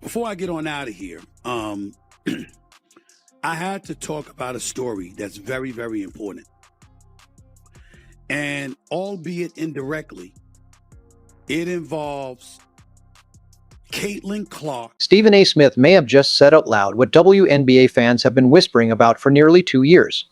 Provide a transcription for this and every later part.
Before I get on out of here, I had to talk about a story that's very, very important. And albeit indirectly, it involves Caitlin Clark. Stephen A. Smith may have just said out loud what WNBA fans have been whispering about for nearly 2 years.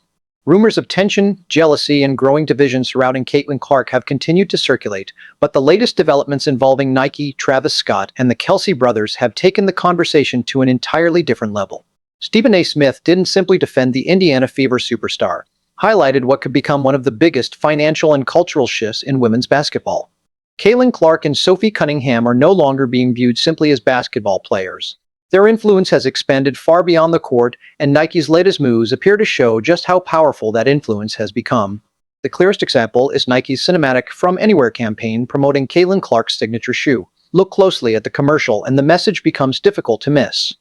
Rumors of tension, jealousy, and growing division surrounding Caitlin Clark have continued to circulate, but the latest developments involving Nike, Travis Scott, and the Kelsey brothers have taken the conversation to an entirely different level. Stephen A. Smith didn't simply defend the Indiana Fever superstar, highlighted what could become one of the biggest financial and cultural shifts in women's basketball. Caitlin Clark and Sophie Cunningham are no longer being viewed simply as basketball players. Their influence has expanded far beyond the court, and Nike's latest moves appear to show just how powerful that influence has become. The clearest example is Nike's cinematic From Anywhere campaign promoting Caitlin Clark's signature shoe. Look closely at the commercial and the message becomes difficult to miss.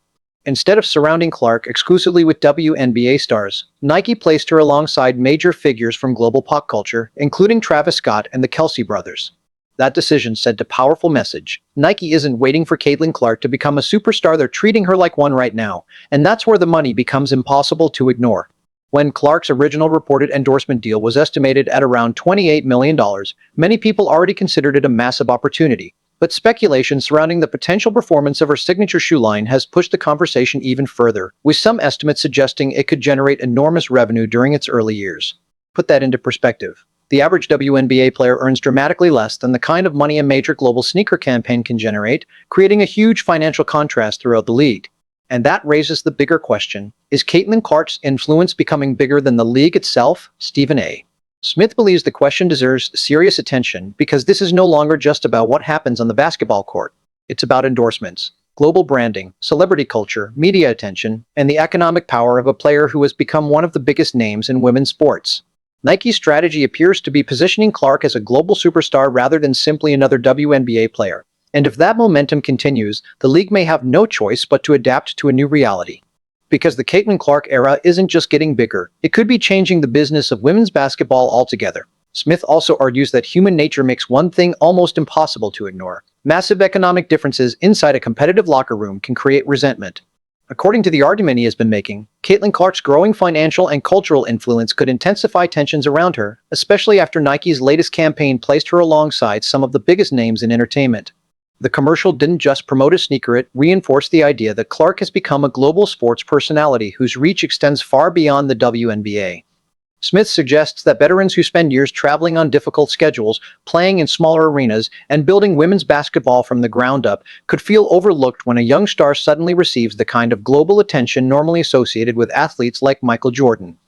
Instead of surrounding Clark exclusively with WNBA stars, Nike placed her alongside major figures from global pop culture, including Travis Scott and the Kelsey brothers. That decision sent a powerful message. Nike isn't waiting for Caitlin Clark to become a superstar, they're treating her like one right now, and that's where the money becomes impossible to ignore. When Clark's original reported endorsement deal was estimated at around $28 million, many people already considered it a massive opportunity. But speculation surrounding the potential performance of her signature shoe line has pushed the conversation even further, with some estimates suggesting it could generate enormous revenue during its early years. Put that into perspective. The average WNBA player earns dramatically less than the kind of money a major global sneaker campaign can generate, creating a huge financial contrast throughout the league. And that raises the bigger question, is Caitlin Clark's influence becoming bigger than the league itself? Stephen A. Smith believes the question deserves serious attention because this is no longer just about what happens on the basketball court. It's about endorsements, global branding, celebrity culture, media attention, and the economic power of a player who has become one of the biggest names in women's sports. Nike's strategy appears to be positioning Clark as a global superstar rather than simply another WNBA player. And if that momentum continues, the league may have no choice but to adapt to a new reality. Because the Caitlin Clark era isn't just getting bigger, it could be changing the business of women's basketball altogether. Smith also argues that human nature makes one thing almost impossible to ignore. Massive economic differences inside a competitive locker room can create resentment. According to the argument he has been making, Caitlin Clark's growing financial and cultural influence could intensify tensions around her, especially after Nike's latest campaign placed her alongside some of the biggest names in entertainment. The commercial didn't just promote a sneaker, it reinforced the idea that Clark has become a global sports personality whose reach extends far beyond the WNBA. Smith suggests that veterans who spend years traveling on difficult schedules, playing in smaller arenas, and building women's basketball from the ground up could feel overlooked when a young star suddenly receives the kind of global attention normally associated with athletes like Michael Jordan.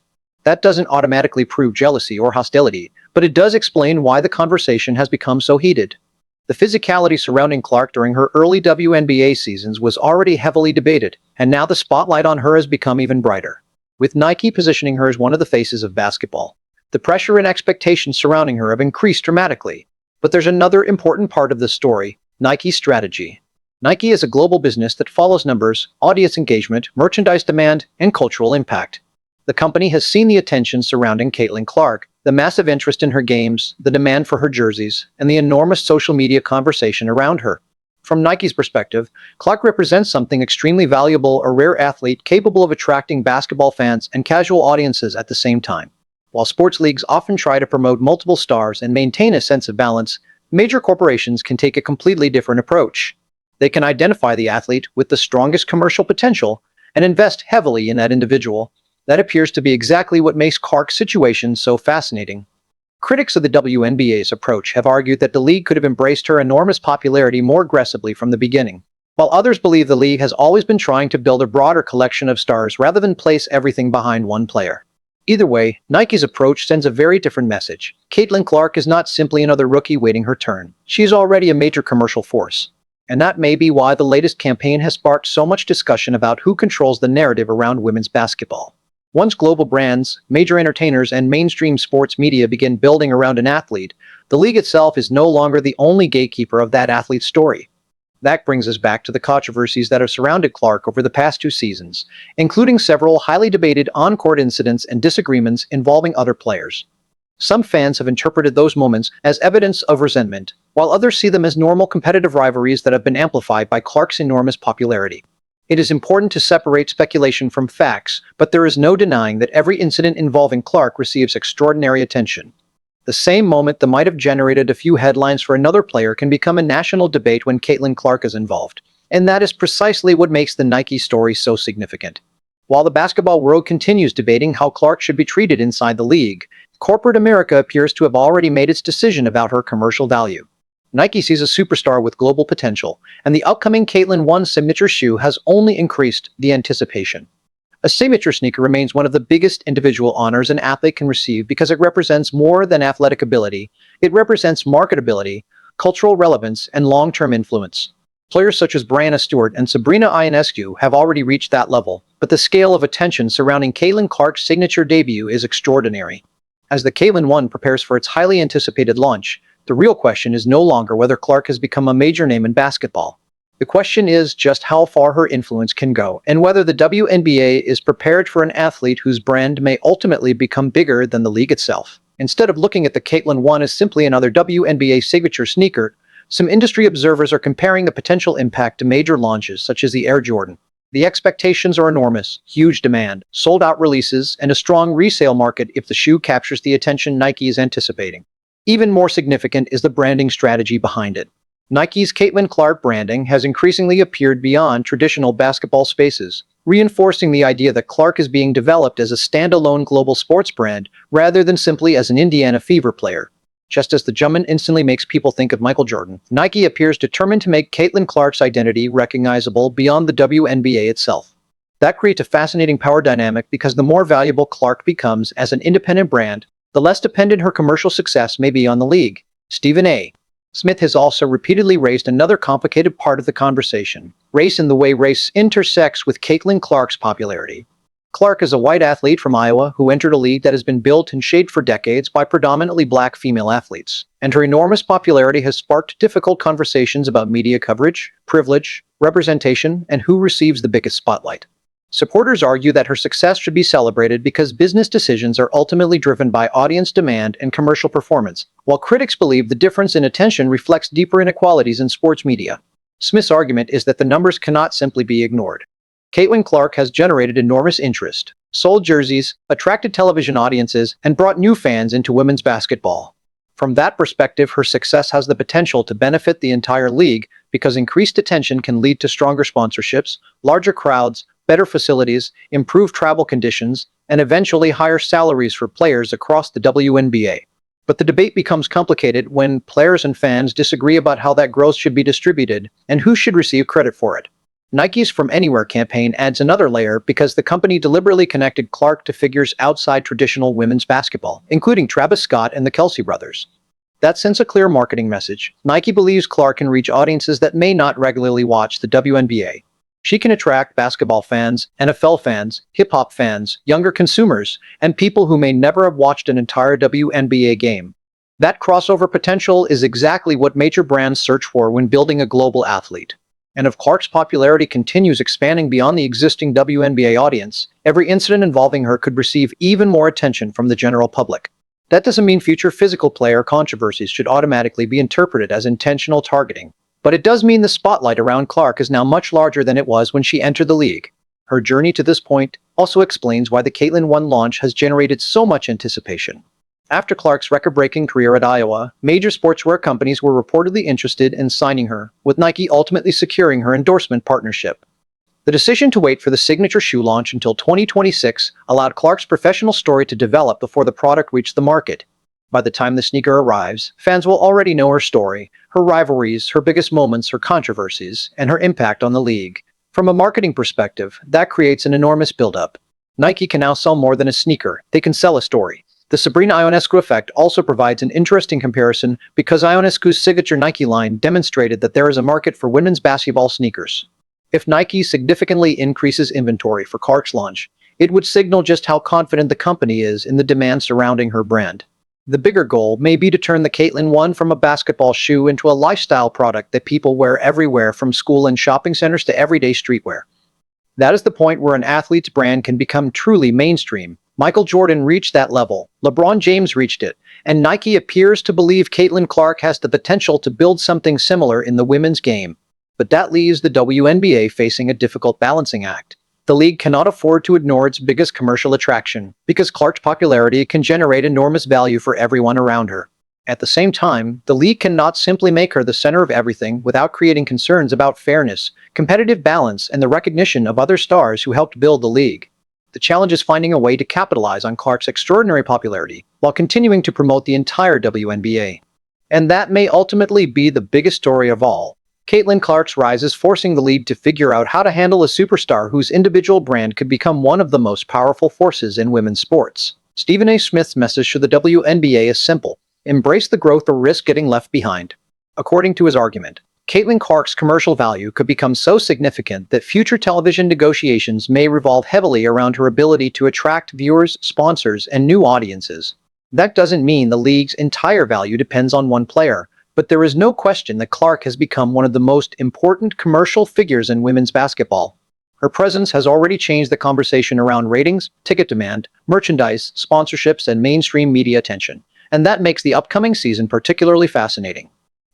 That doesn't automatically prove jealousy or hostility, but it does explain why the conversation has become so heated. The physicality surrounding Clark during her early WNBA seasons was already heavily debated, and now the spotlight on her has become even brighter. With Nike positioning her as one of the faces of basketball, the pressure and expectations surrounding her have increased dramatically. But there's another important part of the story, Nike's strategy. Nike is a global business that follows numbers, audience engagement, merchandise demand, and cultural impact. The company has seen the attention surrounding Caitlin Clark, the massive interest in her games, the demand for her jerseys, and the enormous social media conversation around her. From Nike's perspective, Clark represents something extremely valuable, a rare athlete capable of attracting basketball fans and casual audiences at the same time. While sports leagues often try to promote multiple stars and maintain a sense of balance, major corporations can take a completely different approach. They can identify the athlete with the strongest commercial potential and invest heavily in that individual. That appears to be exactly what makes Clark's situation so fascinating. Critics of the WNBA's approach have argued that the league could have embraced her enormous popularity more aggressively from the beginning, while others believe the league has always been trying to build a broader collection of stars rather than place everything behind one player. Either way, Nike's approach sends a very different message. Caitlin Clark is not simply another rookie waiting her turn. She is already a major commercial force. And that may be why the latest campaign has sparked so much discussion about who controls the narrative around women's basketball. Once global brands, major entertainers, and mainstream sports media begin building around an athlete, the league itself is no longer the only gatekeeper of that athlete's story. That brings us back to the controversies that have surrounded Clark over the past 2 seasons, including several highly debated on-court incidents and disagreements involving other players. Some fans have interpreted those moments as evidence of resentment, while others see them as normal competitive rivalries that have been amplified by Clark's enormous popularity. It is important to separate speculation from facts, but there is no denying that every incident involving Clark receives extraordinary attention. The same moment that might have generated a few headlines for another player can become a national debate when Caitlin Clark is involved. And that is precisely what makes the Nike story so significant. While the basketball world continues debating how Clark should be treated inside the league, corporate America appears to have already made its decision about her commercial value. Nike sees a superstar with global potential, and the upcoming Caitlin 1 signature shoe has only increased the anticipation. A signature sneaker remains one of the biggest individual honors an athlete can receive because it represents more than athletic ability. It represents marketability, cultural relevance, and long-term influence. Players such as Brianna Stewart and Sabrina Ionescu have already reached that level, but the scale of attention surrounding Caitlin Clark's signature debut is extraordinary. As the Caitlin 1 prepares for its highly anticipated launch, the real question is no longer whether Clark has become a major name in basketball. The question is just how far her influence can go, and whether the WNBA is prepared for an athlete whose brand may ultimately become bigger than the league itself. Instead of looking at the Caitlin 1 as simply another WNBA signature sneaker, some industry observers are comparing the potential impact to major launches such as the Air Jordan. The expectations are enormous: huge demand, sold-out releases, and a strong resale market if the shoe captures the attention Nike is anticipating. Even more significant is the branding strategy behind it. Nike's Caitlin Clark branding has increasingly appeared beyond traditional basketball spaces, reinforcing the idea that Clark is being developed as a standalone global sports brand rather than simply as an Indiana Fever player. Just as the jumpman instantly makes people think of Michael Jordan, Nike appears determined to make Caitlin Clark's identity recognizable beyond the WNBA itself. That creates a fascinating power dynamic because the more valuable Clark becomes as an independent brand, the less dependent her commercial success may be on the league. Stephen A. Smith has also repeatedly raised another complicated part of the conversation: race and the way race intersects with Caitlin Clark's popularity. Clark is a white athlete from Iowa who entered a league that has been built and shaped for decades by predominantly black female athletes, and her enormous popularity has sparked difficult conversations about media coverage, privilege, representation, and who receives the biggest spotlight. Supporters argue that her success should be celebrated because business decisions are ultimately driven by audience demand and commercial performance, while critics believe the difference in attention reflects deeper inequalities in sports media. Smith's argument is that the numbers cannot simply be ignored. Caitlin Clark has generated enormous interest, sold jerseys, attracted television audiences, and brought new fans into women's basketball. From that perspective, her success has the potential to benefit the entire league because increased attention can lead to stronger sponsorships, larger crowds, better facilities, improved travel conditions, and eventually higher salaries for players across the WNBA. But the debate becomes complicated when players and fans disagree about how that growth should be distributed and who should receive credit for it. Nike's From Anywhere campaign adds another layer because the company deliberately connected Clark to figures outside traditional women's basketball, including Travis Scott and the Kelsey brothers. That sends a clear marketing message. Nike believes Clark can reach audiences that may not regularly watch the WNBA. She can attract basketball fans, NFL fans, hip-hop fans, younger consumers, and people who may never have watched an entire WNBA game. That crossover potential is exactly what major brands search for when building a global athlete. And if Clark's popularity continues expanding beyond the existing WNBA audience, every incident involving her could receive even more attention from the general public. That doesn't mean future physical player controversies should automatically be interpreted as intentional targeting. But it does mean the spotlight around Clark is now much larger than it was when she entered the league. Her journey to this point also explains why the Caitlin 1 launch has generated so much anticipation. After Clark's record-breaking career at Iowa, major sportswear companies were reportedly interested in signing her, with Nike ultimately securing her endorsement partnership. The decision to wait for the signature shoe launch until 2026 allowed Clark's professional story to develop before the product reached the market. By the time the sneaker arrives, fans will already know her story, her rivalries, her biggest moments, her controversies, and her impact on the league. From a marketing perspective, that creates an enormous buildup. Nike can now sell more than a sneaker; they can sell a story. The Sabrina Ionescu effect also provides an interesting comparison because Ionescu's signature Nike line demonstrated that there is a market for women's basketball sneakers. If Nike significantly increases inventory for Clark's launch, it would signal just how confident the company is in the demand surrounding her brand. The bigger goal may be to turn the Caitlin 1 from a basketball shoe into a lifestyle product that people wear everywhere, from school and shopping centers to everyday streetwear. That is the point where an athlete's brand can become truly mainstream, Michael Jordan reached that level, LeBron James reached it, and Nike appears to believe Caitlin Clark has the potential to build something similar in the women's game. But that leaves the WNBA facing a difficult balancing act. The league cannot afford to ignore its biggest commercial attraction, because Clark's popularity can generate enormous value for everyone around her. At the same time, the league cannot simply make her the center of everything without creating concerns about fairness, competitive balance, and the recognition of other stars who helped build the league. The challenge is finding a way to capitalize on Clark's extraordinary popularity while continuing to promote the entire WNBA. And that may ultimately be the biggest story of all. Caitlin Clark's rise is forcing the league to figure out how to handle a superstar whose individual brand could become one of the most powerful forces in women's sports. Stephen A. Smith's message to the WNBA is simple: embrace the growth or risk getting left behind. According to his argument, Caitlin Clark's commercial value could become so significant that future television negotiations may revolve heavily around her ability to attract viewers, sponsors, and new audiences. That doesn't mean the league's entire value depends on one player, but there is no question that Clark has become one of the most important commercial figures in women's basketball. Her presence has already changed the conversation around ratings, ticket demand, merchandise, sponsorships, and mainstream media attention, and that makes the upcoming season particularly fascinating.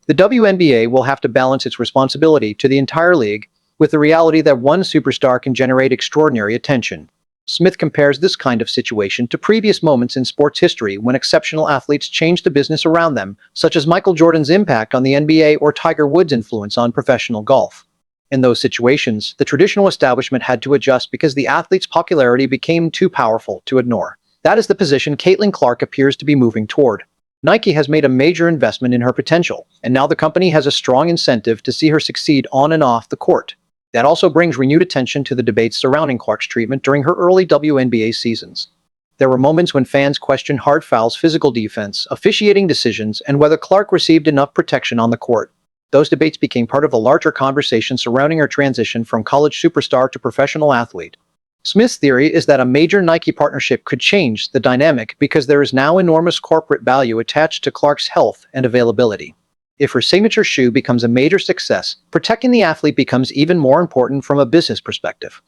The WNBA will have to balance its responsibility to the entire league with the reality that one superstar can generate extraordinary attention. Smith compares this kind of situation to previous moments in sports history when exceptional athletes changed the business around them, such as Michael Jordan's impact on the NBA or Tiger Woods' influence on professional golf. In those situations, the traditional establishment had to adjust because the athlete's popularity became too powerful to ignore. That is the position Caitlin Clark appears to be moving toward. Nike has made a major investment in her potential, and now the company has a strong incentive to see her succeed on and off the court. That also brings renewed attention to the debates surrounding Clark's treatment during her early WNBA seasons. There were moments when fans questioned hard fouls, physical defense, officiating decisions, and whether Clark received enough protection on the court. Those debates became part of the larger conversation surrounding her transition from college superstar to professional athlete. Smith's theory is that a major Nike partnership could change the dynamic because there is now enormous corporate value attached to Clark's health and availability. If her signature shoe becomes a major success, protecting the athlete becomes even more important from a business perspective.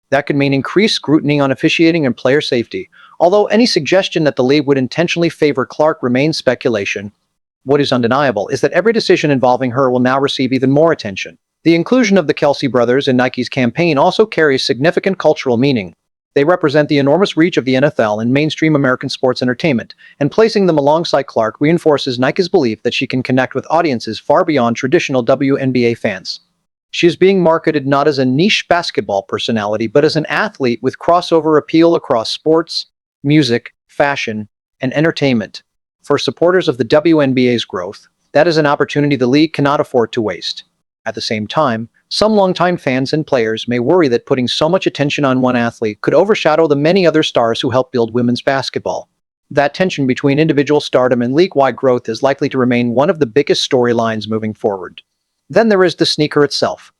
That could mean increased scrutiny on officiating and player safety, although any suggestion that the league would intentionally favor Clark remains speculation. What is undeniable is that every decision involving her will now receive even more attention. The inclusion of the Kelsey brothers in Nike's campaign also carries significant cultural meaning. They represent the enormous reach of the NFL in mainstream American sports entertainment, and placing them alongside Clark reinforces Nike's belief that she can connect with audiences far beyond traditional WNBA fans. She is being marketed not as a niche basketball personality, but as an athlete with crossover appeal across sports, music, fashion, and entertainment. For supporters of the WNBA's growth, that is an opportunity the league cannot afford to waste. At the same time, some longtime fans and players may worry that putting so much attention on one athlete could overshadow the many other stars who helped build women's basketball. That tension between individual stardom and league-wide growth is likely to remain one of the biggest storylines moving forward. Then there is the sneaker itself.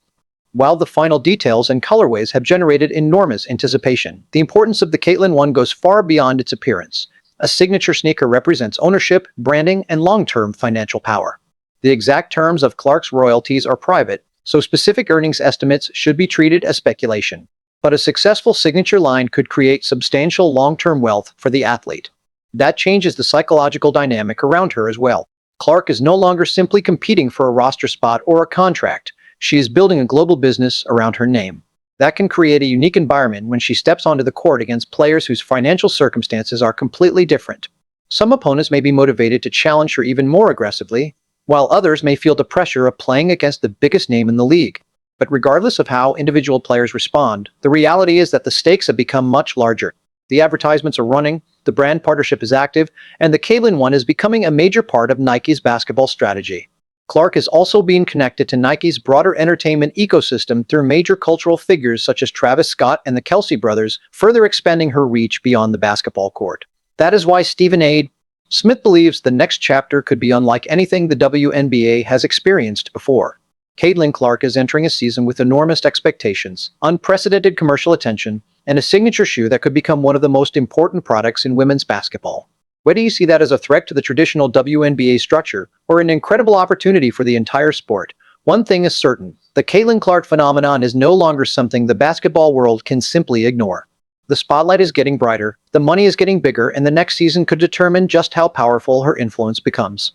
While the final details and colorways have generated enormous anticipation, the importance of the Caitlin 1 goes far beyond its appearance. A signature sneaker represents ownership, branding, and long-term financial power. The exact terms of Clark's royalties are private, so specific earnings estimates should be treated as speculation. But a successful signature line could create substantial long-term wealth for the athlete. That changes the psychological dynamic around her as well. Clark is no longer simply competing for a roster spot or a contract. She is building a global business around her name. That can create a unique environment when she steps onto the court against players whose financial circumstances are completely different. Some opponents may be motivated to challenge her even more aggressively, while others may feel the pressure of playing against the biggest name in the league. But regardless of how individual players respond, the reality is that the stakes have become much larger. The advertisements are running, the brand partnership is active, and the Caitlin 1 is becoming a major part of Nike's basketball strategy. Clark is also being connected to Nike's broader entertainment ecosystem through major cultural figures such as Travis Scott and the Kelsey brothers, further expanding her reach beyond the basketball court. That is why Stephen A. Smith believes the next chapter could be unlike anything the WNBA has experienced before. Caitlin Clark is entering a season with enormous expectations, unprecedented commercial attention, and a signature shoe that could become one of the most important products in women's basketball. Whether you see that as a threat to the traditional WNBA structure or an incredible opportunity for the entire sport, one thing is certain: the Caitlin Clark phenomenon is no longer something the basketball world can simply ignore. The spotlight is getting brighter, the money is getting bigger, and the next season could determine just how powerful her influence becomes.